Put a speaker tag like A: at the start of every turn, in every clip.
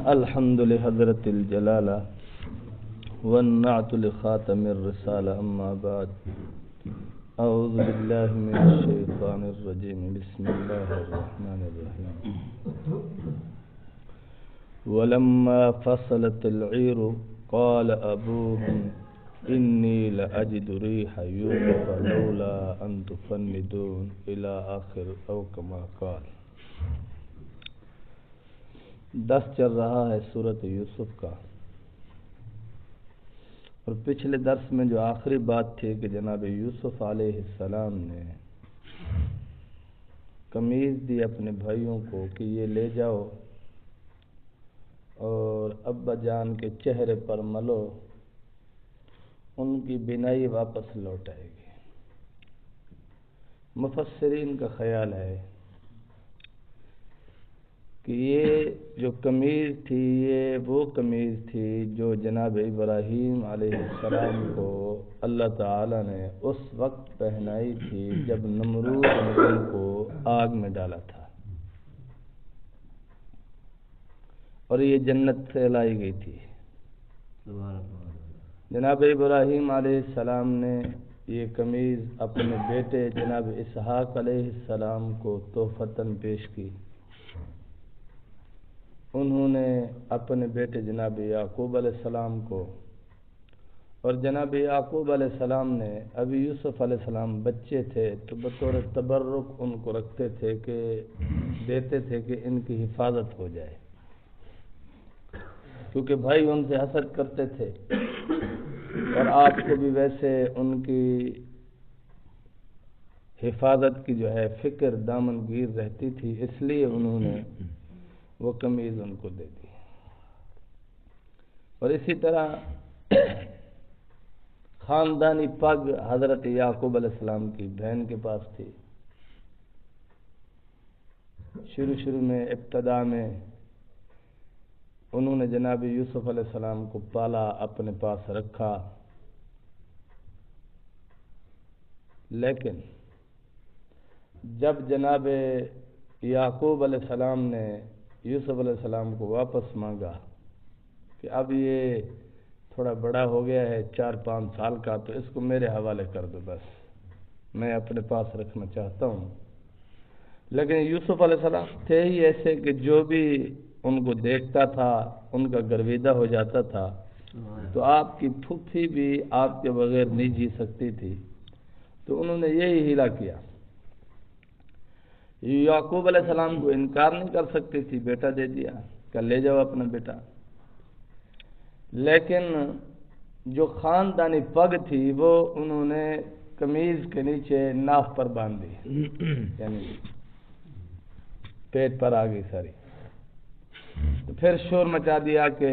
A: الحمد لحضرت الجلالہ والنعت لخاتم الرسالہ اما بعد اعوذ باللہ من الشیطان الرجیم بسم اللہ الرحمن الرحیم ولما فصلت العیر قال ابوہم انی لأجد ریح یوسف لولا ان تفندون الى آخر او کما قال۔ دس چل رہا ہے سورۃ یوسف کا، اور پچھلے درس میں جو آخری بات تھی کہ جناب یوسف علیہ السلام نے قمیض دی اپنے بھائیوں کو کہ یہ لے جاؤ اور ابا جان کے چہرے پر ملو، ان کی بینائی واپس لوٹ آئے گی۔ مفسرین کا خیال ہے کہ یہ جو قمیض تھی یہ وہ قمیض تھی جو جناب ابراہیم علیہ السلام کو اللہ تعالی نے اس وقت پہنائی تھی جب نمرود نے ان کو آگ میں ڈالا تھا، اور یہ جنت سے لائی گئی تھی۔ جناب ابراہیم علیہ السلام نے یہ قمیض اپنے بیٹے جناب اسحاق علیہ السلام کو تحفتاً پیش کی۔ انہوں نے اپنے بیٹے جناب یعقوب علیہ السلام کو، اور جناب یعقوب علیہ السلام نے ابھی یوسف علیہ السلام بچے تھے تو بطور تبرک ان کو رکھتے تھے کہ دیتے تھے کہ ان کی حفاظت ہو جائے، کیونکہ بھائی ان سے حسد کرتے تھے اور آپ کو بھی ویسے ان کی حفاظت کی جو ہے فکر دامن گیر رہتی تھی، اس لیے انہوں نے وہ قمیض ان کو دے دی۔ اور اسی طرح خاندانی پگ حضرت یعقوب علیہ السلام کی بہن کے پاس تھی۔ شروع میں ابتدا میں انہوں نے جناب یوسف علیہ السلام کو پالا، اپنے پاس رکھا، لیکن جب جناب یعقوب علیہ السلام نے یوسف علیہ السلام کو واپس مانگا کہ اب یہ تھوڑا بڑا ہو گیا ہے 4-5 سال کا، تو اس کو میرے حوالے کر دو، بس میں اپنے پاس رکھنا چاہتا ہوں۔ لیکن یوسف علیہ السلام تھے ہی ایسے کہ جو بھی ان کو دیکھتا تھا ان کا گرویدہ ہو جاتا تھا، تو آپ کی پھوپھی بھی آپ کے بغیر نہیں جی سکتی تھی، تو انہوں نے یہی ہیلا کیا۔ یعقوب علیہ السلام کو انکار نہیں کر سکتی تھی، بیٹا دے دیا کہ لے جاؤ اپنا بیٹا، لیکن جو خاندانی پگ تھی وہ انہوں نے قمیض کے نیچے ناف پر باندھ دی، یعنی پیٹ پر آ گئی ساری۔ تو پھر شور مچا دیا کہ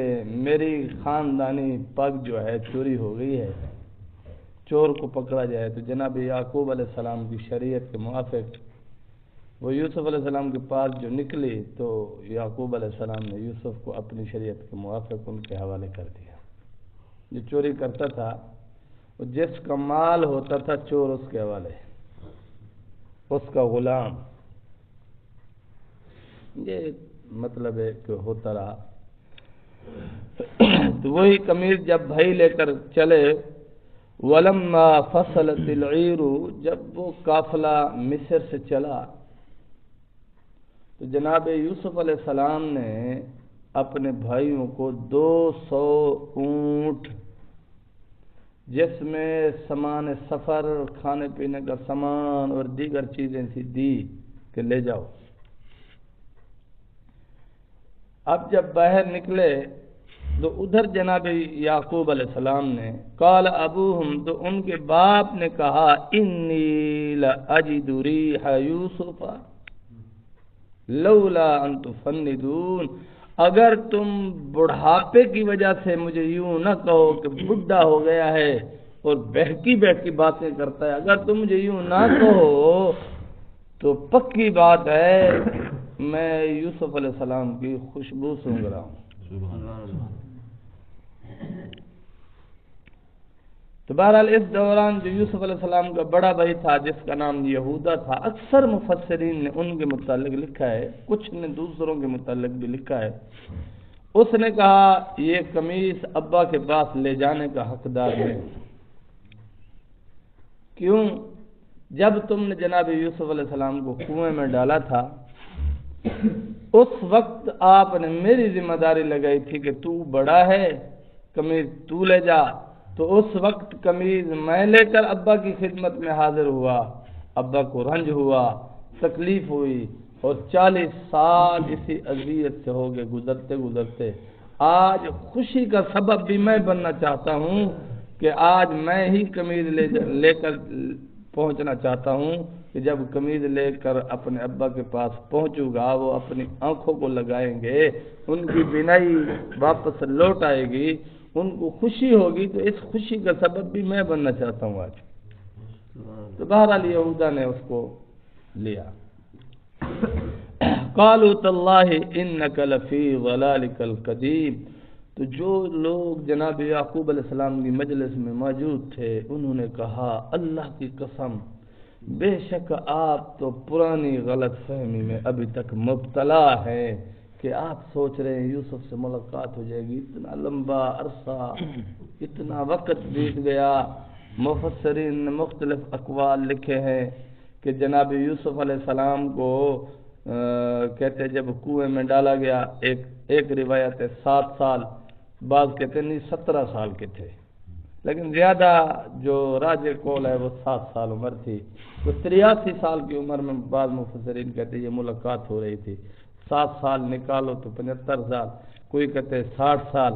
A: میری خاندانی پگ جو ہے چوری ہو گئی ہے، چور کو پکڑا جائے۔ تو جناب یعقوب علیہ السلام کی شریعت کے موافق وہ یوسف علیہ السلام کے پاس جو نکلی، تو یعقوب علیہ السلام نے یوسف کو اپنی شریعت کے موافق ان کے حوالے کر دیا۔ جو چوری کرتا تھا، وہ جس کا مال ہوتا تھا چور اس کے حوالے، اس کا غلام، یہ مطلب ہے کہ ہوتا رہا۔ تو وہی قمیض جب بھائی لے کر چلے، ولما فصلت العیر، جب وہ قافلہ مصر سے چلا تو جناب یوسف علیہ السلام نے اپنے بھائیوں کو 200 اونٹ، جس میں سامان سفر، کھانے پینے کا سامان اور دیگر چیزیں تھی، دی کہ لے جاؤ۔ اب جب باہر نکلے تو ادھر جناب یعقوب علیہ السلام نے قال ابوہم، تو ان کے باپ نے کہا انی لأجد ریح یوسف لولا ان تفندون، اگر تم بڑھاپے کی وجہ سے مجھے یوں نہ کہو کہ بڈھا ہو گیا ہے اور بہکی باتیں کرتا ہے، اگر تم مجھے یوں نہ کہو تو پکی بات ہے میں یوسف علیہ السلام کی خوشبو سونگ رہا ہوں۔ سبحان اللہ۔ تو بہرحال اس دوران جو یوسف علیہ السلام کا بڑا بھائی تھا جس کا نام یہودا تھا، اکثر مفسرین نے ان کے متعلق لکھا ہے، کچھ نے دوسروں کے متعلق بھی لکھا ہے، اس نے کہا یہ قمیص ابا کے پاس لے جانے کا حقدار نہیں۔ کیوں؟ جب تم نے جناب یوسف علیہ السلام کو کنویں میں ڈالا تھا اس وقت آپ نے میری ذمہ داری لگائی تھی کہ تو بڑا ہے، قمیض تو لے جا، تو اس وقت قمیض میں لے کر ابا کی خدمت میں حاضر ہوا، ابا کو رنج ہوا، تکلیف ہوئی، اور 40 سال اسی اذیت سے ہو گئے گزرتے گزرتے۔ آج خوشی کا سبب بھی میں بننا چاہتا ہوں کہ آج میں ہی قمیض لے کر پہنچنا چاہتا ہوں کہ جب قمیض لے کر اپنے ابا کے پاس پہنچوں گا وہ اپنی آنکھوں کو لگائیں گے، ان کی بینائی واپس لوٹ آئے گی، ان کو خوشی ہوگی، تو اس خوشی کا سبب بھی میں بننا چاہتا ہوں آج۔ تو بہرحال یہودا نے اس کو لیا۔ قالوا تاللہ انک لفی ضلالک القدیم، تو جو لوگ جناب یعقوب علیہ السلام کی مجلس میں موجود تھے انہوں نے کہا اللہ کی قسم بے شک آپ تو پرانی غلط فہمی میں ابھی تک مبتلا ہیں کہ آپ سوچ رہے ہیں یوسف سے ملاقات ہو جائے گی، اتنا لمبا عرصہ، اتنا وقت بیت گیا۔ مفسرین نے مختلف اقوال لکھے ہیں کہ جناب یوسف علیہ السلام کو کہتے جب کنویں میں ڈالا گیا، ایک روایت ہے 7 سال، بعض کہتے نہیں 17 سال کے تھے، لیکن زیادہ جو راجح قول ہے وہ 7 سال عمر تھی۔ تو 83 سال کی عمر میں بعض مفسرین کہتے یہ ملاقات ہو رہی تھی۔ 7 سال نکالو تو 75 سال، کوئی کہتے 60 سال،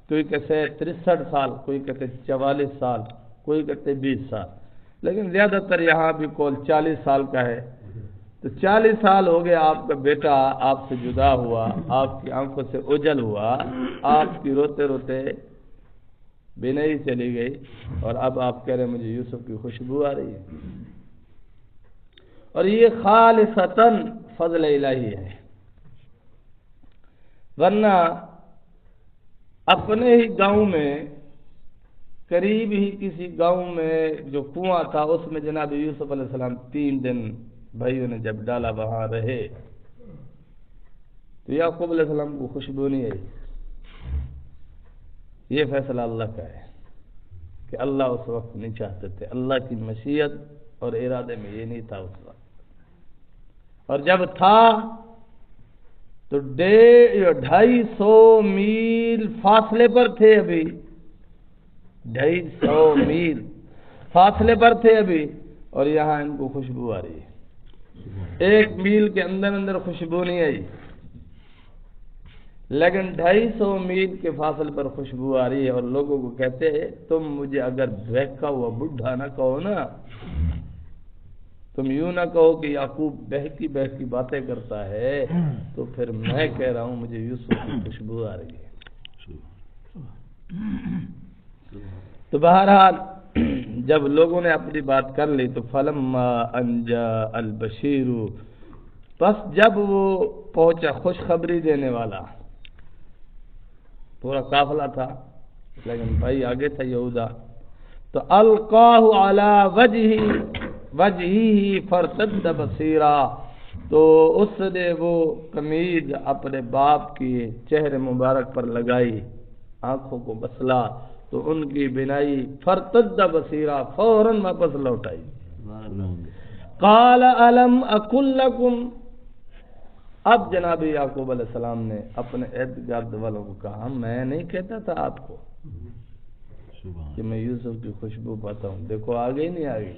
A: کوئی کہتے 63 سال، کوئی کہتے 44 سال، کوئی کہتے 20 سال، لیکن زیادہ تر یہاں بھی قول 40 سال کا ہے۔ تو 40 سال ہو گئے آپ کا بیٹا آپ سے جدا ہوا، آپ کی آنکھوں سے اوجھل ہوا، آپ کی روتے روتے بینائی چلی گئی، اور اب آپ کہہ رہے ہیں مجھے یوسف کی خوشبو آ رہی ہے۔ اور یہ خالصتاً فضل الہی ہے، ورنہ اپنے ہی گاؤں میں قریب ہی کسی گاؤں میں جو کنواں تھا اس میں جناب یوسف علیہ السلام 3 دن بھائیوں نے جب ڈالا وہاں رہے تو یعقوب علیہ السلام کو خوشبو نہیں آئی۔ یہ فیصلہ اللہ کا ہے کہ اللہ اس وقت نہیں چاہتے تھے، اللہ کی مشیت اور ارادے میں یہ نہیں تھا اس وقت، اور جب تھا تو 250 میل فاصلے پر تھے، ابھی 250 میل فاصلے پر تھے ابھی، اور یہاں ان کو خوشبو آ رہی ہے۔ 1 میل کے اندر خوشبو نہیں آئی، لیکن 250 میل کے فاصلے پر خوشبو آ رہی ہے، اور لوگوں کو کہتے ہیں تم مجھے اگر بہکا ہوا بڈھا نہ کہو نا، تم یوں نہ کہو کہ یعقوب بہکی بہکی باتیں کرتا ہے، تو پھر میں کہہ رہا ہوں مجھے یوسف کی خوشبو آ رہی ہے۔ تو بہرحال جب لوگوں نے اپنی بات کر لی تو فلما انجا البشیر، بس جب وہ پہنچا خوشخبری دینے والا، پورا قافلہ تھا لیکن بھائی آگے تھا یہودا، تو القاہ علی وجہہ فرتد بصیرا، تو اس نے وہ قمیض اپنے باپ کی چہرے مبارک پر لگائی، آنکھوں کو بسلا تو ان کی بینائی فرتد بصیرا فوراً واپس لوٹ آئی۔ قال الم اقل لکم، اب جناب یعقوب علیہ السلام نے اپنے ارد گرد والوں کو کہا میں نہیں کہتا تھا آپ کو کہ میں یوسف کی خوشبو پاتا ہوں، دیکھو آگے نہیں آگے،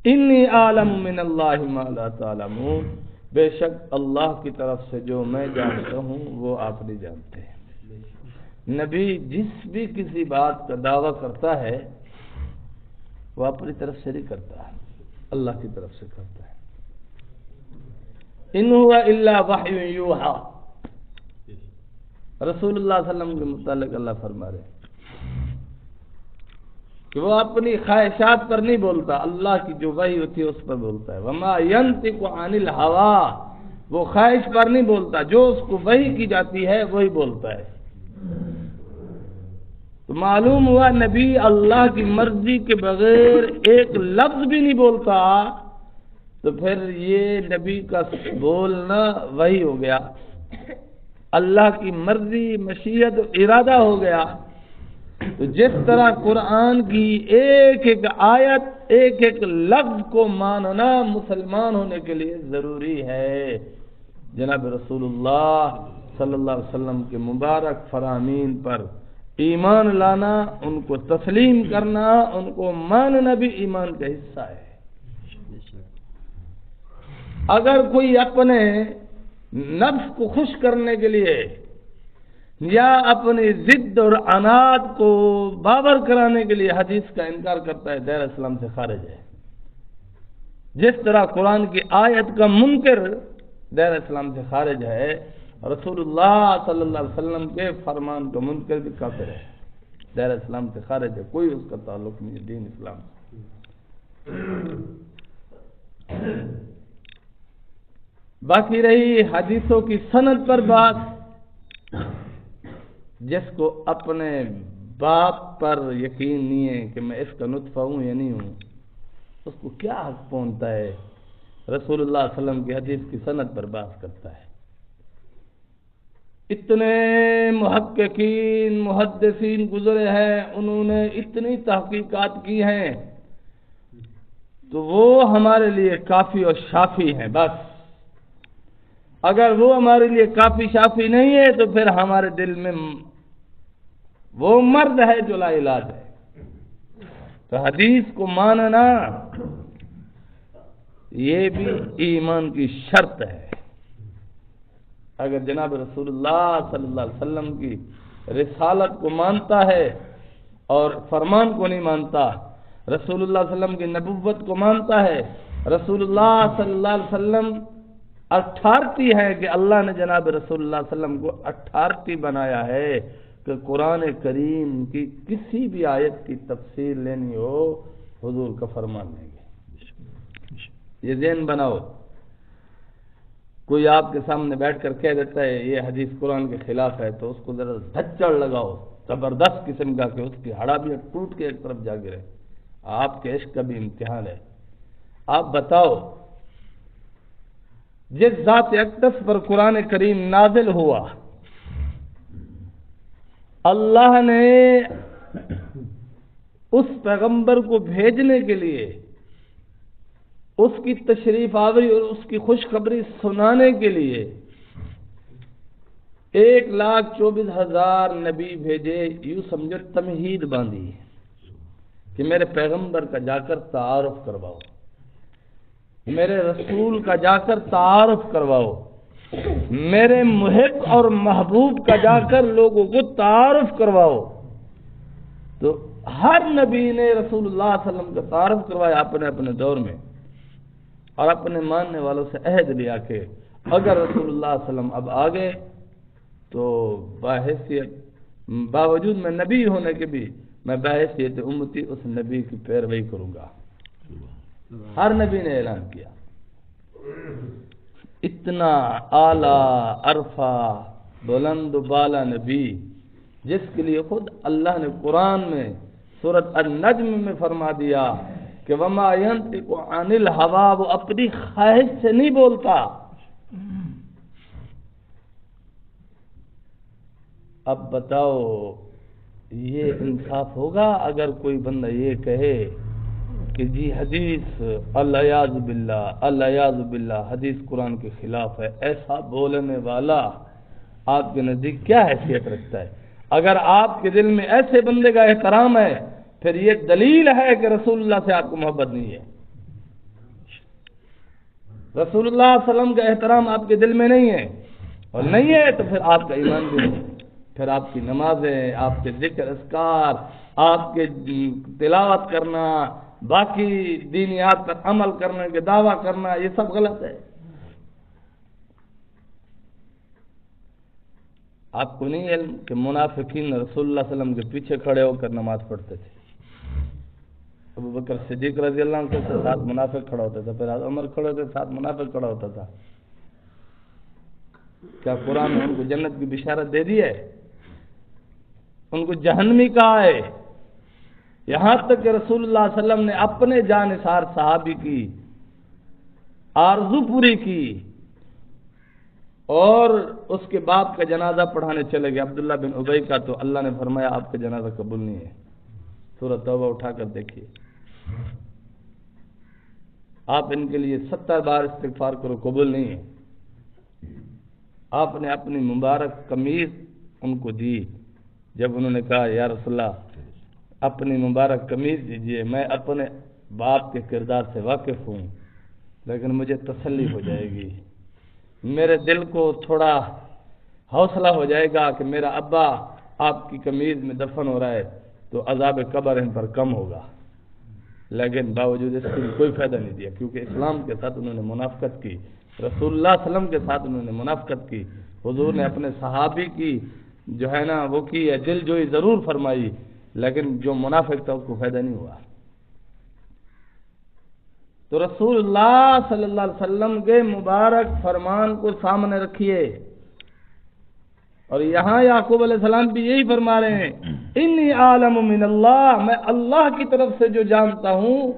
A: انی اعلم من اللہ ما لا تعلمون، بے شک اللہ کی طرف سے جو میں جانتا ہوں وہ آپ نہیں جانتے۔ نبی جس بھی کسی بات کا دعویٰ کرتا ہے وہ اپنی طرف سے نہیں کرتا، اللہ کی طرف سے کرتا ہے۔ ان هو الا وحی یوحی، رسول اللہ صلی اللہ علیہ وسلم کے متعلق اللہ فرما رہے کہ وہ اپنی خواہشات پر نہیں بولتا، اللہ کی جو وحی ہوتی ہے اس پر بولتا ہے۔ وما ينطق عن الهوى، وہ خواہش پر نہیں بولتا، جو اس کو وحی کی جاتی ہے وہی بولتا ہے۔ تو معلوم ہوا نبی اللہ کی مرضی کے بغیر ایک لفظ بھی نہیں بولتا، تو پھر یہ نبی کا بولنا وحی ہو گیا۔ اللہ کی مرضی مشیت و ارادہ ہو گیا تو جس طرح قرآن کی ایک ایک آیت ایک ایک لفظ کو ماننا مسلمان ہونے کے لیے ضروری ہے، جناب رسول اللہ صلی اللہ علیہ وسلم کے مبارک فرامین پر ایمان لانا، ان کو تسلیم کرنا، ان کو ماننا بھی ایمان کا حصہ ہے۔ اگر کوئی اپنے نفس کو خوش کرنے کے لیے یا اپنی ضد اور عناد کو بابر کرانے کے لیے حدیث کا انکار کرتا ہے، دائرہ اسلام سے خارج ہے۔ جس طرح قرآن کی آیت کا منکر دائرہ اسلام سے خارج ہے، رسول اللہ صلی اللہ علیہ وسلم کے فرمان کا منکر بھی کافر ہے، دائرہ اسلام سے خارج ہے، کوئی اس کا تعلق نہیں ہے دین اسلام سے۔ باقی رہی حدیثوں کی سند پر بات، جس کو اپنے باپ پر یقین نہیں ہے کہ میں اس کا نطفہ ہوں یا نہیں ہوں، اس کو کیا حق پہنچتا ہے رسول اللہ صلی اللہ علیہ وسلم کی حدیث کی سند پر بات کرتا ہے؟ اتنے محققین محدثین گزرے ہیں، انہوں نے اتنی تحقیقات کی ہیں، تو وہ ہمارے لیے کافی اور شافی ہیں۔ بس اگر وہ ہمارے لیے کافی شافی نہیں ہے تو پھر ہمارے دل میں وہ مرد ہے جو لا علاج ہے۔ تو حدیث کو ماننا یہ بھی ایمان کی شرط ہے۔ اگر جناب رسول اللہ صلی اللہ علیہ وسلم کی رسالت کو مانتا ہے اور فرمان کو نہیں مانتا، رسول اللہ صلی اللہ علیہ وسلم کی نبوت کو مانتا ہے، رسول اللہ صلی اللہ علیہ وسلم اتھارٹی ہے کہ اللہ نے جناب رسول اللہ صلی اللہ علیہ وسلم کو اتھارٹی بنایا ہے کہ قرآن کریم کی کسی بھی آیت کی تفسیر لینی ہو حضور کا فرمان لیں گے۔ یہ ذہن بناؤ، کوئی آپ کے سامنے بیٹھ کر کہہ دیتا ہے یہ حدیث قرآن کے خلاف ہے تو اس کو ذرا دھچڑ لگاؤ زبردست قسم کا کہ اس کی ہڑا بھی ٹوٹ کے ایک طرف جا گرے۔ آپ کے عشق کا بھی امتحان ہے۔ آپ بتاؤ، جس ذات اقدس پر قرآن کریم نازل ہوا، اللہ نے اس پیغمبر کو بھیجنے کے لیے، اس کی تشریف آوری اور اس کی خوشخبری سنانے کے لیے 1,24,000 نبی بھیجے۔ یوں سمجھو تمہید باندھی کہ میرے پیغمبر کا جا کر تعارف کرواؤ، میرے رسول کا جا کر تعارف کرواؤ، میرے محب اور محبوب کا جا کر لوگوں کو تعارف کرواؤ۔ تو ہر نبی نے رسول اللہ صلی اللہ علیہ وسلم کا تعارف کروایا اپنے اپنے دور میں، اور اپنے ماننے والوں سے عہد لیا کہ اگر رسول اللہ صلی اللہ علیہ وسلم اب آگے تو بحیثیت باوجود میں نبی ہونے کے بھی میں بحیثیت امتی اس نبی کی پیروی کروں گا۔ ہر نبی نے اعلان کیا۔ اتنا اعلیٰ عرفہ بلند و بالا نبی، جس کے لیے خود اللہ نے قرآن میں سورۃ النجم میں فرما دیا کہ وما ينطق عن الہوا، وہ اپنی خواہش سے نہیں بولتا۔ اب بتاؤ یہ انصاف ہوگا اگر کوئی بندہ یہ کہے کہ جی حدیث الیاذ باللہ حدیث قرآن کے خلاف ہے؟ ایسا بولنے والا آپ کے نزدیک کیا حیثیت رکھتا ہے؟ اگر آپ کے دل میں ایسے بندے کا احترام ہے پھر یہ دلیل ہے کہ رسول اللہ سے آپ کو محبت نہیں ہے۔ رسول اللہ صلی اللہ علیہ وسلم کا احترام آپ کے دل میں نہیں ہے، اور نہیں ہے تو پھر آپ کا ایمان بھی نہیں، پھر آپ کی نمازیں، آپ کے ذکر اذکار، آپ کے تلاوت کرنا، باقی دینیات پر عمل کرنے کے دعویٰ کرنا، یہ سب غلط ہے۔ آپ کو نہیں علم کہ منافقین رسول اللہ صلی اللہ علیہ وسلم کے پیچھے کھڑے ہو کر نماز پڑھتے تھے؟ ابو بکر صدیق رضی اللہ عنہ کے ساتھ منافق کھڑا ہوتا تھا، پھر عمر کھڑے ہوتے ساتھ منافق کھڑا ہوتا تھا۔ کیا قرآن نے ان کو جنت کی بشارت دے دی ہے؟ ان کو جہنمی کہا ہے؟ یہاں تک کہ رسول اللہ صلی اللہ علیہ وسلم نے اپنے جانثار صحابی کی آرزو پوری کی، اور اس کے باپ کا جنازہ پڑھانے چلے گئے عبداللہ بن ابی کا، تو اللہ نے فرمایا آپ کا جنازہ قبول نہیں ہے۔ سورۃ توبہ اٹھا کر دیکھیے، آپ ان کے لیے 70 بار استغفار کرو، قبول نہیں ہے۔ آپ نے اپنی مبارک قمیض ان کو دی، جب انہوں نے کہا یا رسول اللہ اپنی مبارک قمیض دیجئے، میں اپنے باپ کے کردار سے واقف ہوں، لیکن مجھے تسلی ہو جائے گی، میرے دل کو تھوڑا حوصلہ ہو جائے گا کہ میرا ابا آپ کی قمیض میں دفن ہو رہا ہے تو عذاب قبر ان پر کم ہوگا۔ لیکن باوجود اس کے کوئی فائدہ نہیں دیا، کیونکہ اسلام کے ساتھ انہوں نے منافقت کی، رسول اللہ صلی اللہ علیہ وسلم کے ساتھ انہوں نے منافقت کی۔ حضور نے اپنے صحابی کی جو ہے نا وہ کی ہے دل جوئی ضرور فرمائی، لیکن جو منافق تھا اس کو فائدہ نہیں ہوا۔ تو رسول اللہ صلی اللہ علیہ وسلم کے مبارک فرمان کو سامنے رکھیے، اور یہاں یعقوب علیہ السلام بھی یہی فرما رہے ہیں، انی عالم من اللہ، میں اللہ کی طرف سے جو جانتا ہوں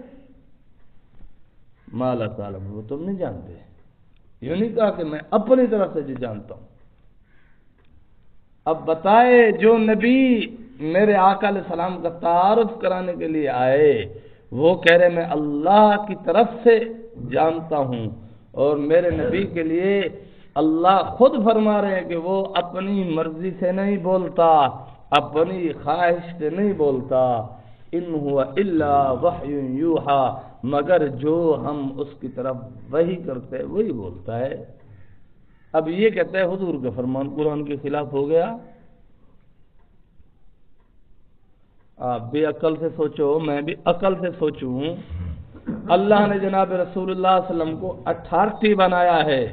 A: ما لا تعلم، وہ تم نہیں جانتے۔ یہ نہیں کہا کہ میں اپنی طرف سے جو جانتا ہوں۔ اب بتائے جو نبی میرے آقا علیہ السلام کا تعارف کرانے کے لیے آئے، وہ کہہ رہے میں اللہ کی طرف سے جانتا ہوں، اور میرے نبی کے لیے اللہ خود فرما رہے ہیں کہ وہ اپنی مرضی سے نہیں بولتا، اپنی خواہش سے نہیں بولتا، ان هو الا وحی یوحا، مگر جو ہم اس کی طرف وحی کرتے ہیں وہی بولتا ہے۔ اب یہ کہتا ہے حضور کا فرمان قرآن کے خلاف ہو گیا۔ آپ بھی عقل سے سوچو، میں بھی عقل سے سوچوں، اللہ نے جناب رسول اللہ صلی اللہ علیہ وسلم کو اتھارٹی بنایا ہے،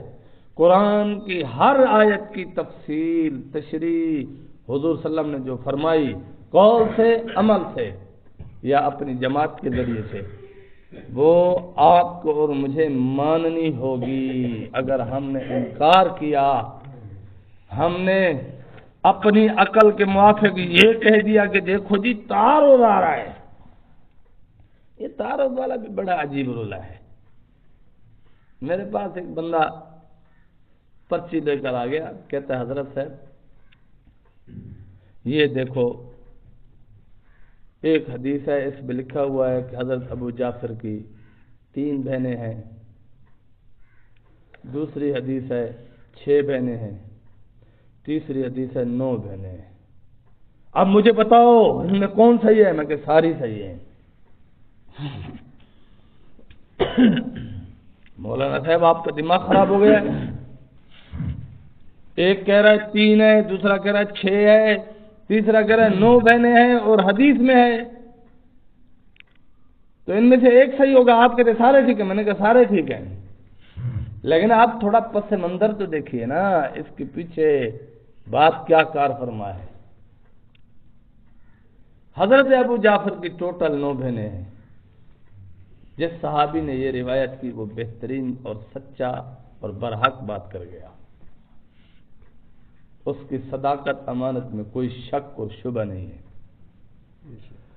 A: قرآن کی ہر آیت کی تفصیل تشریح حضور صلی اللہ علیہ وسلم نے جو فرمائی، قول سے عمل سے یا اپنی جماعت کے ذریعے سے، وہ آپ کو اور مجھے ماننی ہوگی۔ اگر ہم نے انکار کیا، ہم نے اپنی عقل کے موافق یہ کہہ دیا کہ دیکھو جی تعارض آ رہا ہے، یہ تعارض والا بھی بڑا عجیب رولا ہے۔ میرے پاس ایک بندہ پرچی لے کر آ گیا، کہتا ہے حضرت صاحب یہ دیکھو ایک حدیث ہے، اس میں لکھا ہوا ہے کہ حضرت ابو جعفر کی 3 بہنیں ہیں، دوسری حدیث ہے 6 بہنیں ہیں، تیسری حدیث ہے 9 بہنیں ہیں۔ اب مجھے بتاؤ ان میں کون صحیح ہے؟ میں کہ ساری صحیح ہیں۔ مولانا صاحب آپ کا دماغ خراب ہو گیا ہے، ایک کہہ رہا ہے 3 ہے، دوسرا کہہ رہا ہے 6 ہے، تیسرا کہہ رہا ہے 9 بہنیں ہیں اور حدیث میں ہے، تو ان میں سے ایک صحیح ہوگا۔ آپ کہتے سارے ٹھیک ہیں، میں نے کہا سارے ٹھیک ہیں، لیکن آپ تھوڑا پس منظر تو دیکھیے نا، اس کے پیچھے بات کیا کار فرما ہے۔ حضرت ابو جعفر کی ٹوٹل 9 بہنیں ہیں۔ جس صحابی نے یہ روایت کی وہ بہترین اور سچا اور برحق بات کر گیا، اس کی صداقت امانت میں کوئی شک اور شبہ نہیں ہے۔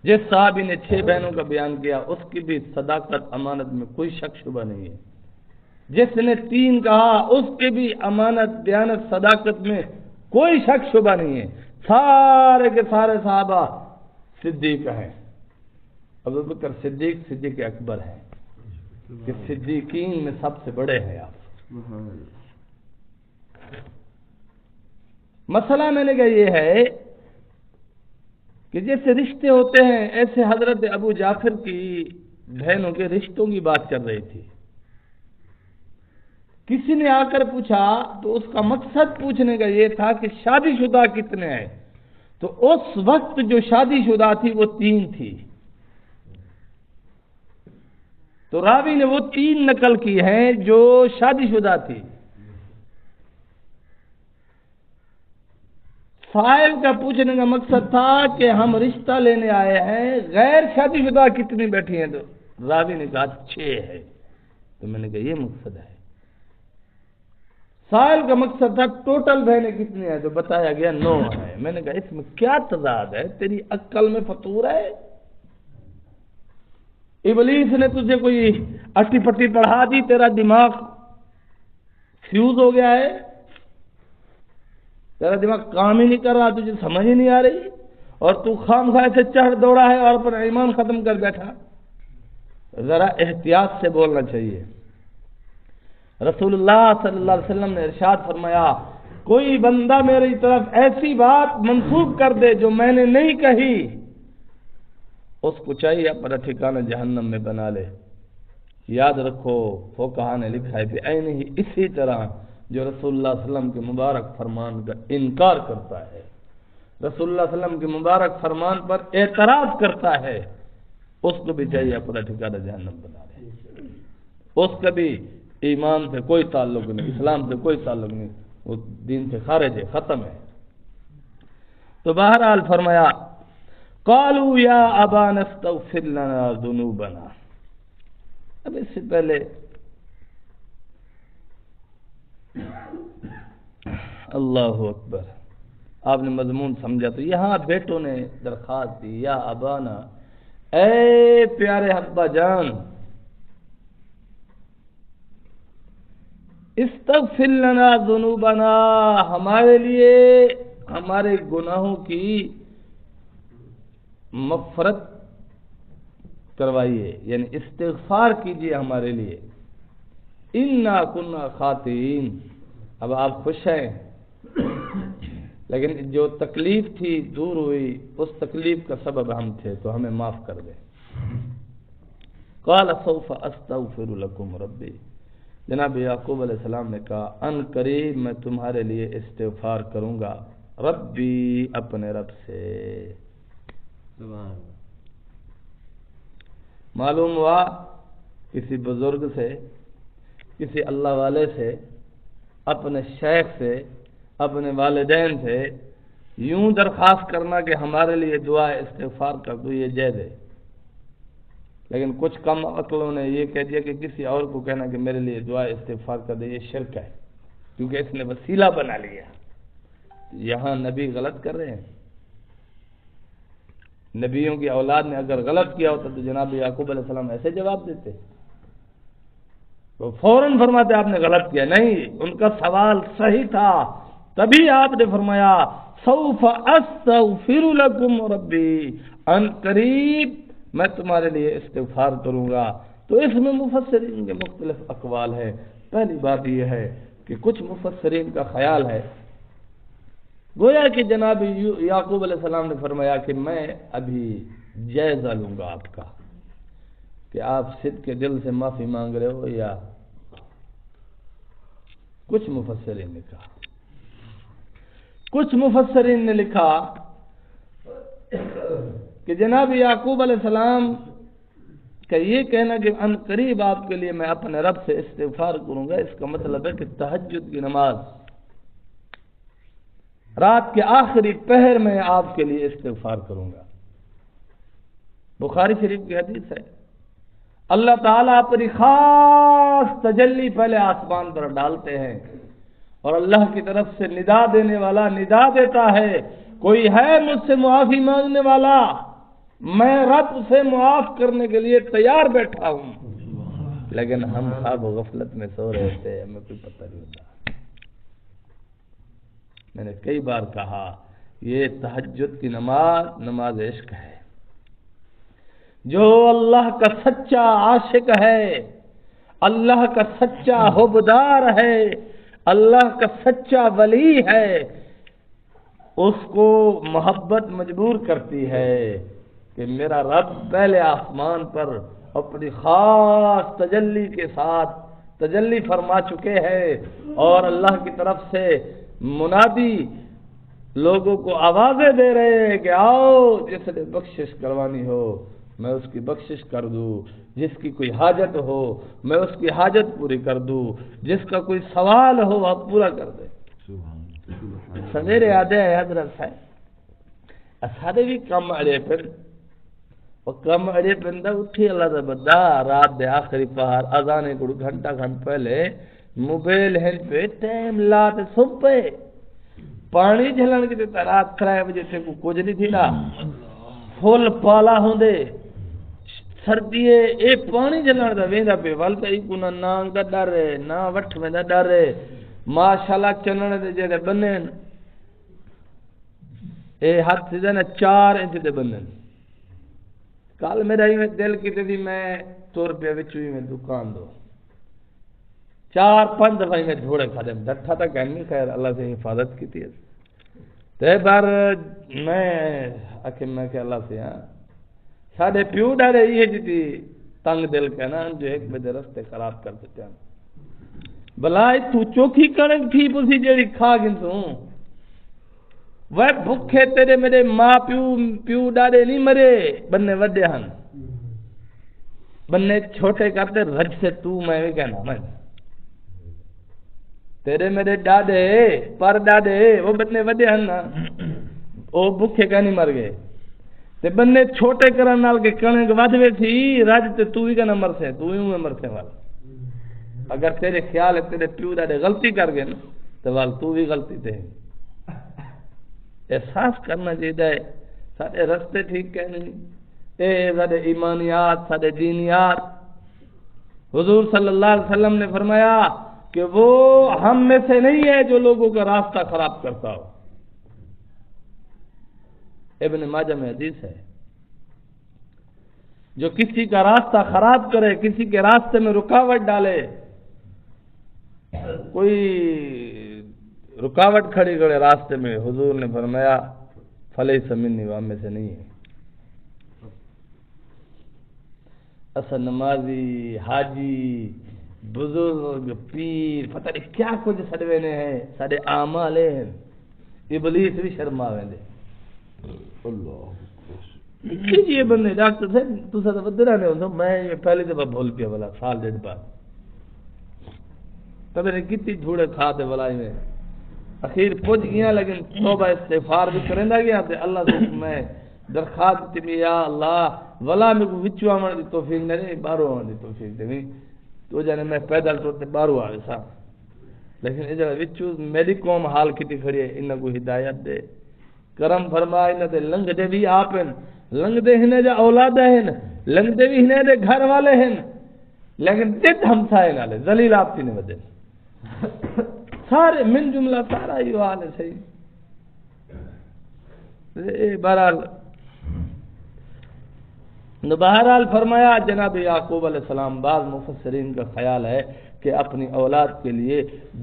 A: جس صحابی نے 6 بہنوں کا بیان کیا اس کی بھی صداقت امانت میں کوئی شک شبہ نہیں ہے۔ جس نے 3 کہا اس کی بھی امانت دیانت صداقت میں کوئی شک شبہ نہیں ہے۔ سارے کے سارے صحابہ صدیق ہیں۔ ابو بکر صدیق صدیق اکبر ہیں کہ صدیقین میں سب سے بڑے ہیں آپ۔ مسئلہ میں نے کہا یہ ہے کہ جیسے رشتے ہوتے ہیں ایسے حضرت ابو جعفر کی بہنوں کے رشتوں کی بات چل رہی تھی۔ کسی نے آ کر پوچھا تو اس کا مقصد پوچھنے کا یہ تھا کہ شادی شدہ کتنے ہیں، تو اس وقت جو شادی شدہ تھی وہ 3 تھی، تو راوی نے وہ 3 نقل کی ہیں جو شادی شدہ تھی۔ سائل کا پوچھنے کا مقصد تھا کہ ہم رشتہ لینے آئے ہیں، غیر شادی شدہ کتنی بیٹھی ہیں، تو راوی نے کہا 6 ہے، تو میں نے کہا یہ مقصد ہے۔ سائل کا مقصد تھا ٹوٹل بہنیں کتنی ہیں، تو بتایا گیا 9 ہے۔ میں نے کہا اس میں کیا تضاد ہے، تیری عقل میں فطور ہے؟ ابلیس نے تجھے کوئی اٹی پٹی پڑھا دی، تیرا دماغ فیوز ہو گیا ہے؟ تیرا دماغ کام ہی نہیں کر رہا، تجھے سمجھ ہی نہیں آ رہی، اور تو خام خواہ سے چڑھ دوڑا ہے اور اپنا ایمان ختم کر بیٹھا۔ ذرا احتیاط سے بولنا چاہیے۔ رسول اللہ صلی اللہ علیہ وسلم نے ارشاد فرمایا، کوئی بندہ میری طرف ایسی بات منسوب کر دے جو میں نے نہیں کہی، اس کو چاہیے اپنا ٹھکانہ جہنم میں بنا لے۔ یاد رکھو فقہا نے لکھا ہے بعینہ ہی اسی طرح جو رسول اللہ صلی اللہ علیہ وسلم کے مبارک فرمان کا انکار کرتا ہے، رسول اللہ صلی اللہ علیہ وسلم کے مبارک فرمان پر اعتراض کرتا ہے، اس کو بھی چاہیے اپنا ٹھکانہ جہنم بنا لے۔ اس کا بھی ایمان سے کوئی تعلق نہیں، اسلام سے کوئی تعلق نہیں، وہ دین سے خارج ہے، ختم ہے۔ تو بہرحال فرمایا قالوا یا ابانا استغفر لنا ذنوبنا۔ اب اس سے پہلے اللہ اکبر آپ نے مضمون سمجھا، تو یہاں بیٹوں نے درخواست دی، یا ابانا، اے پیارے ابا جان، استغفر لنا ذنوبنا، ہمارے لیے ہمارے گناہوں کی مغفرت کروائیے، یعنی استغفار کیجیے ہمارے لیے، انا کنا خاطئین۔ اب آپ خوش ہیں، لیکن جو تکلیف تھی دور ہوئی، اس تکلیف کا سبب ہم تھے، تو ہمیں معاف کر دیں۔ قال سوف استغفر لکم ربی، جناب یعقوب علیہ السلام نے کہا ان قریب میں تمہارے لیے استغفار کروں گا، ربی، اپنے رب سے۔ معلوم ہوا کسی بزرگ سے، کسی اللہ والے سے، اپنے شیخ سے، اپنے والدین سے یوں درخواست کرنا کہ ہمارے لیے دعا استغفار کر دو، یہ جائز ہے۔ لیکن کچھ کم عقلوں نے یہ کہہ دیا کہ کسی اور کو کہنا کہ میرے لیے دعا استغفار کر دے، یہ شرک ہے، کیونکہ اس نے وسیلہ بنا لیا۔ یہاں نبی غلط کر رہے ہیں۔ نبیوں کی اولاد نے اگر غلط کیا ہوتا تو جناب یعقوب علیہ السلام ایسے جواب دیتے؟ وہ فوراً فرماتے آپ نے غلط کیا، نہیں، ان کا سوال صحیح تھا، تبھی آپ نے فرمایا سوف استغفر لکم ربی، ان قریب میں تمہارے لیے استغفار کروں گا۔ تو اس میں مفسرین کے مختلف اقوال ہیں۔ پہلی بات یہ ہے کہ کچھ مفسرین کا خیال ہے گویا کہ جناب یعقوب علیہ السلام نے فرمایا کہ میں ابھی جائزہ لوں گا آپ کا، کہ آپ صدق کے دل سے معافی مانگ رہے ہو یا۔ کچھ مفسرین نے کہا، کچھ مفسرین نے لکھا کہ جناب یعقوب علیہ السلام کا یہ کہنا کہ ان قریب آپ کے لیے میں اپنے رب سے استغفار کروں گا، اس کا مطلب ہے کہ تہجد کی نماز رات کے آخری پہر میں آپ کے لیے استغفار کروں گا۔ بخاری شریف کی حدیث ہے، اللہ تعالیٰ اپنی خاص تجلی پہلے آسمان پر ڈالتے ہیں اور اللہ کی طرف سے ندا دینے والا ندا دیتا ہے، کوئی ہے مجھ سے معافی مانگنے والا، میں رب سے معاف کرنے کے لیے تیار بیٹھا ہوں۔ لیکن ہم خواب و غفلت میں سو رہے تھے، ہمیں کوئی پتہ نہیں ہوتا۔ میں نے کئی بار کہا یہ تہجد کی نماز نماز عشق ہے۔ جو اللہ کا سچا عاشق ہے، اللہ کا سچا حبدار ہے، اللہ کا سچا ولی ہے، اس کو محبت مجبور کرتی ہے کہ میرا رب پہلے آسمان پر اپنی خاص تجلی کے ساتھ تجلی فرما چکے ہیں، اور اللہ کی طرف سے منادی لوگوں کو آوازیں دے رہے ہیں کہ آؤ، جس نے بخشش کروانی ہو میں اس کی بخشش کر دوں، جس کی کوئی حاجت ہو میں اس کی حاجت پوری کر دوں، جس کا کوئی سوال ہو آپ پورا کر دیں۔ سویرے آدھے حضرت ہے اسادے بھی کم اڑے پھر اور کم اڑے پہ اٹھی اللہ دا بدا رات دے آخری پہار اذانے کو گھنٹہ کھن پہلے موبائل ہن پہ ٹائم لا تے سو پے پانی جھلن کے تے رات 3 بجے تے کو کچھ نہیں تھی نا، فل پالا ہوندے سردیے اے پانی جھلن دا ویندا پہ ول تے کو نہ نانگ دا ڈر ہے نہ وٹھ میں دا ڈر ہے، ماشاءاللہ چنن دے جڑے بنن اے ہاتھ سے نا 4 انچ دے بندن کل میرا ہی میں دل کی تھی میں 100 روپے وچ میں دکان دو 4-5 دفعہ میں جھوڑے کھا دیں ڈٹھا تک نہیں خیر اللہ سے حفاظت کی تھی تے بار میں آخر میں کہ اللہ سے ہاں ساڑھے پیو ڈارے یہ جی تنگ دل کے نا جو ایک بجے رستے خراب کر دیتے ہیں بلائی تو چوکھی کنک تھی پوسی جیڑی کھا گن تو وہ بھوکے تیرے میرے ماں پیو ڈارے نہیں مرے بننے وڈے ہن بننے چھوٹے کرتے رج سے تو میں بھی کہنا میں تیرے میرے ڈاڈے پر ڈاڈے وہ بننے وڈے ہن نا وہ بھوکے کا نہیں مر گئے تے بننے چھوٹے کرن نال کے کنک ودوے تھی رج تے تو ہی کہنا مرسے تو ہی میں مرسے والا اگر تیرے خیال ہے تیرے پیو ڈاڈے غلطی کر گئے نا تو وال تو بھی غلطی تے احساس کرنا چاہیے سارے رستے ٹھیک کہ نہیں اے سارے ایمانیات سارے دینیات حضور صلی اللہ علیہ وسلم نے فرمایا کہ وہ ہم میں سے نہیں ہے جو لوگوں کا راستہ خراب کرتا ہو ابن ماجہ میں حدیث ہے جو کسی کا راستہ خراب کرے کسی کے راستے میں رکاوٹ ڈالے کوئی رکاوٹ کھڑی کرے راستے میں حضور نے فرمایا فلیس منی وہ میں سے نہیں ہے اصل نمازی حاجی بزرگ پیر پتہ نہیں کیا کچھ سڑوے نے ہیں سارے اعمال ہیں ابلیس بھی شرماوے دے اللہ کیجئے بندے ڈاکٹر صاحب تو ساتھ بدرا نے ہوتا میں پہلی دفعہ بھول پیا بلا سال 1.5 بعد تب نے کتنی جھوڑے کھا دے بلائی میں اخیر پہنچ گیا لیکن توبہ استغفار بھی کرندا گیا تے اللہ سے میں درخواست تی یا اللہ ولا میں کو وچو آمن دی توفیق نہیں باہروں آمن دی توفیق دے تو جانے میں پیدل طور تے باہروں آوے سا لیکن اے جڑا وچو میری قوم حال کیتی کھڑی ہے انہاں کو ہدایت دے کرم فرما انہاں تے لنگ دے بھی آپ ہیں لنگ دے ہنے جا اولاد ہیں لنگ دے بھی ہنے دے گھر والے ہیں لیکن تے ہمسائے نالے ذلیل آپ نے ودے سارے من جملہ سارا یہ حال ہے صحیح بہرحال فرمایا جناب یعقوب علیہ السلام بعض مفسرین کا خیال ہے کہ اپنی اولاد کے لیے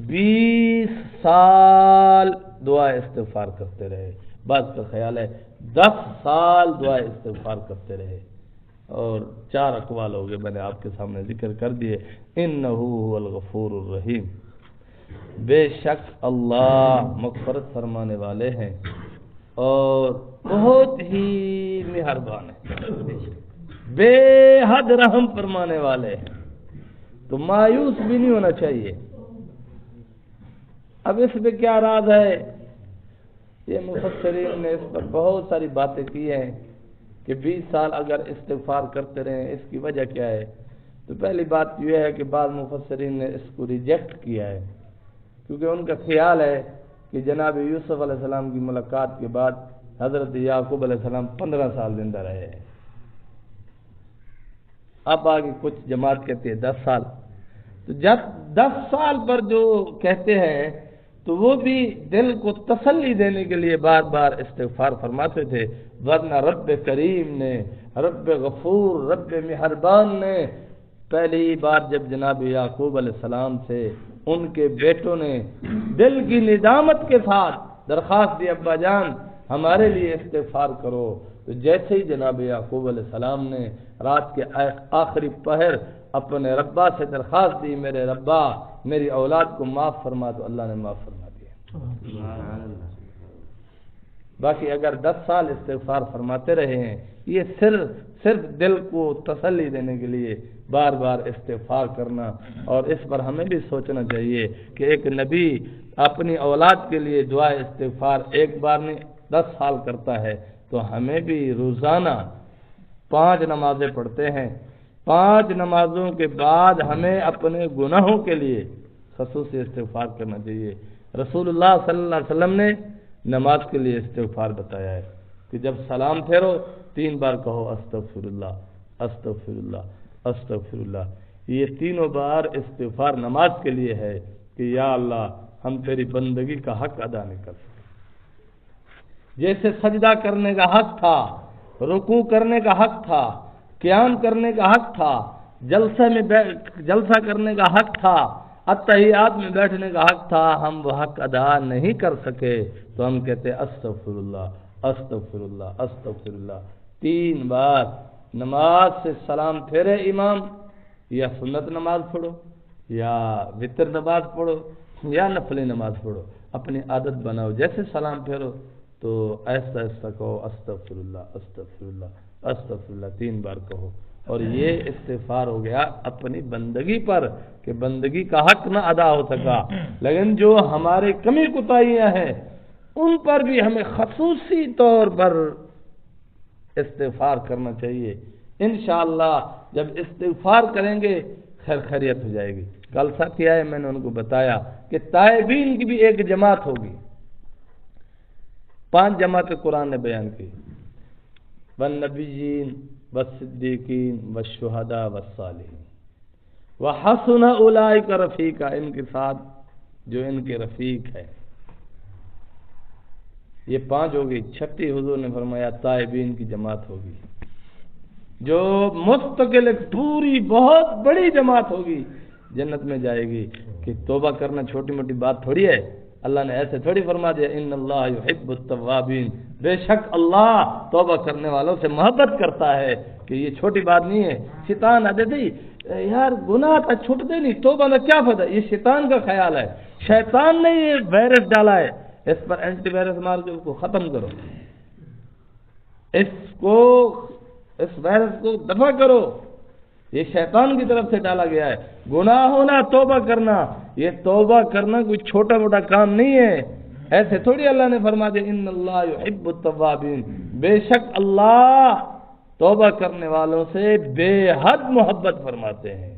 A: 20 سال دعا استغفار کرتے رہے بعض کا خیال ہے 10 سال دعا استغفار کرتے رہے اور 4 اقوال ہو گئے میں نے آپ کے سامنے ذکر کر دیے انہ هو الغفور الرحیم بے شک اللہ مغفرت فرمانے والے ہیں اور بہت ہی مہربان ہے بے حد رحم فرمانے والے ہیں تو مایوس بھی نہیں ہونا چاہیے اب اس میں کیا راز ہے یہ مفسرین نے اس پر بہت ساری باتیں کی ہیں کہ 20 سال اگر استغفار کرتے رہیں اس کی وجہ کیا ہے تو پہلی بات یہ ہے کہ بعض مفسرین نے اس کو ریجیکٹ کیا ہے کیونکہ ان کا خیال ہے کہ جناب یوسف علیہ السلام کی ملاقات کے بعد حضرت یعقوب علیہ السلام 15 سال زندہ رہے ہیں اب آگے کچھ جماعت کہتے ہیں 10 سال تو جب 10 سال پر جو کہتے ہیں تو وہ بھی دل کو تسلی دینے کے لیے بار بار استغفار فرماتے تھے ورنہ رب کریم نے رب غفور رب مہربان نے پہلی بار جب جناب یعقوب علیہ السلام سے ان کے بیٹوں نے دل کی ندامت کے ساتھ درخواست دی ابا جان ہمارے لیے استغفار کرو تو جیسے ہی جناب یعقوب علیہ السلام نے رات کے آخری پہر اپنے ربا سے درخواست دی میرے ربا میری اولاد کو معاف فرما تو اللہ نے معاف فرما دیا باقی اگر 10 سال استغفار فرماتے رہے ہیں یہ صرف دل کو تسلی دینے کے لیے بار بار استغفار کرنا اور اس پر ہمیں بھی سوچنا چاہیے کہ ایک نبی اپنی اولاد کے لیے دعا استغفار ایک بار نہیں 10 سال کرتا ہے تو ہمیں بھی روزانہ 5 نمازیں پڑھتے ہیں 5 نمازوں کے بعد ہمیں اپنے گناہوں کے لیے خصوصی استغفار کرنا چاہیے رسول اللہ صلی اللہ علیہ وسلم نے نماز کے لیے استغفار بتایا ہے کہ جب سلام پھیرو 3 بار کہو استغفر اللہ استغفر اللہ استغفر اللہ یہ 3 بار استغفار نماز کے لیے ہے کہ یا اللہ ہم تیری بندگی کا حق ادا نہیں کر سکتے جیسے سجدہ کرنے کا حق تھا، رکوع کرنے کا حق تھا، قیام کرنے کا حق تھا، جلسہ کرنے کا حق تھا، اتحیات میں بیٹھنے کا حق تھا، ہم وہ حق ادا نہیں کر سکے تو ہم کہتے استغفر اللہ استغفر اللہ استغفر اللہ 3 بار۔ نماز سے سلام پھیرے امام، یا سنت نماز پڑھو یا وتر نماز پڑھو یا نفلی نماز پڑھو، اپنی عادت بناؤ جیسے سلام پھیرو تو ایسا ایسا کہو استغفر اللہ استغفر اللہ استغفر اللہ 3 بار کہو، اور یہ استغفار ہو گیا اپنی بندگی پر کہ بندگی کا حق نہ ادا ہو سکا، لیکن جو ہمارے کمی کوتاہیاں ہیں ان پر بھی ہمیں خصوصی طور پر استغفار کرنا چاہیے۔ انشاءاللہ جب استغفار کریں گے خیر خیریت ہو جائے گی۔ کل ساتھ کیا ہے میں نے ان کو بتایا کہ تائبین کی بھی ایک جماعت ہوگی، 5 جماعتیں قرآن نے بیان کی، والنبیین والصدیقین والشہداء والصالحین وحسن اولئک رفیقا، ان کے ساتھ جو ان کے رفیق ہے۔ یہ 5 ہوگی، 6 حضور نے فرمایا تائبین کی جماعت ہوگی، جو مستقل ایک پوری بہت بڑی جماعت ہوگی، جنت میں جائے گی۔ کہ توبہ کرنا چھوٹی موٹی بات تھوڑی ہے، اللہ نے ایسے تھوڑی فرما دیا ان اللہ یحب التوابین، بے شک اللہ توبہ کرنے والوں سے محبت کرتا ہے، کہ یہ چھوٹی بات نہیں ہے۔ شیطان آتے تھے یار گناہ تو چھوٹتے نہیں، توبہ میں کیا فائدہ، یہ شیطان کا خیال ہے، شیطان نے یہ وائرس ڈالا ہے، اس پر اینٹی وائرس مار کے اس کو ختم کرو، اس وائرس کو دفع کرو، یہ شیطان کی طرف سے ڈالا گیا ہے۔ گناہ ہونا توبہ کرنا، یہ توبہ کرنا کوئی چھوٹا موٹا کام نہیں ہے، ایسے تھوڑی اللہ نے فرما دیا ان اللہ یحب التوابین، بے شک اللہ توبہ کرنے والوں سے بے حد محبت فرماتے ہیں،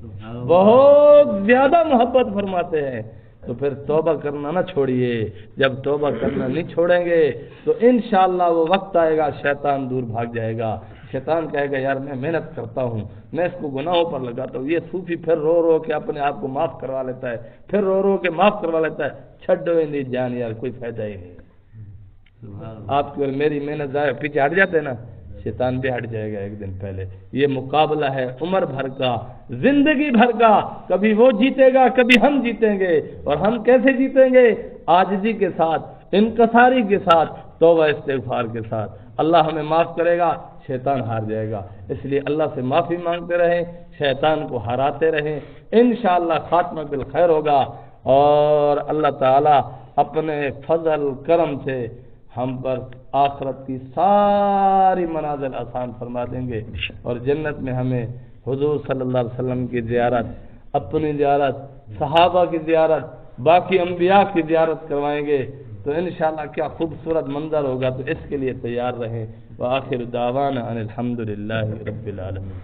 A: بہت زیادہ محبت فرماتے ہیں۔ تو پھر توبہ کرنا نہ چھوڑیے، جب توبہ کرنا نہیں چھوڑیں گے تو انشاءاللہ وہ وقت آئے گا شیطان دور بھاگ جائے گا، شیطان کہے گا یار میں محنت کرتا ہوں، میں اس کو گناہوں پر لگاتا ہوں، یہ صوفی پھر رو رو کے اپنے آپ کو معاف کروا لیتا ہے، پھر رو رو کے معاف کروا لیتا ہے، چھڈو نہیں جان یار کوئی فائدہ ہی نہیں، آپ کی اور میری محنت ضائع، پیچھے ہٹ جاتے ہیں نا، شیطان بھی ہٹ جائے گا ایک دن پہلے۔ یہ مقابلہ ہے عمر بھر کا، زندگی بھر کا، کبھی وہ جیتے گا کبھی ہم جیتیں گے، اور ہم کیسے جیتیں گے؟ عاجزی کے ساتھ، انکساری کے ساتھ، توبہ استغفار کے ساتھ۔ اللہ ہمیں معاف کرے گا، شیطان ہار جائے گا، اس لیے اللہ سے معافی مانگتے رہیں، شیطان کو ہراتے رہیں، انشاءاللہ خاتمہ بالخیر ہوگا، اور اللہ تعالی اپنے فضل کرم سے ہم پر آخرت کی ساری منازل آسان فرما دیں گے، اور جنت میں ہمیں حضور صلی اللہ علیہ وسلم کی زیارت، اپنی زیارت، صحابہ کی زیارت، باقی انبیاء کی زیارت کروائیں گے، تو انشاءاللہ کیا خوبصورت منظر ہوگا، تو اس کے لیے تیار رہیں۔ وآخر دعوانا ان الحمدللہ رب العالمین۔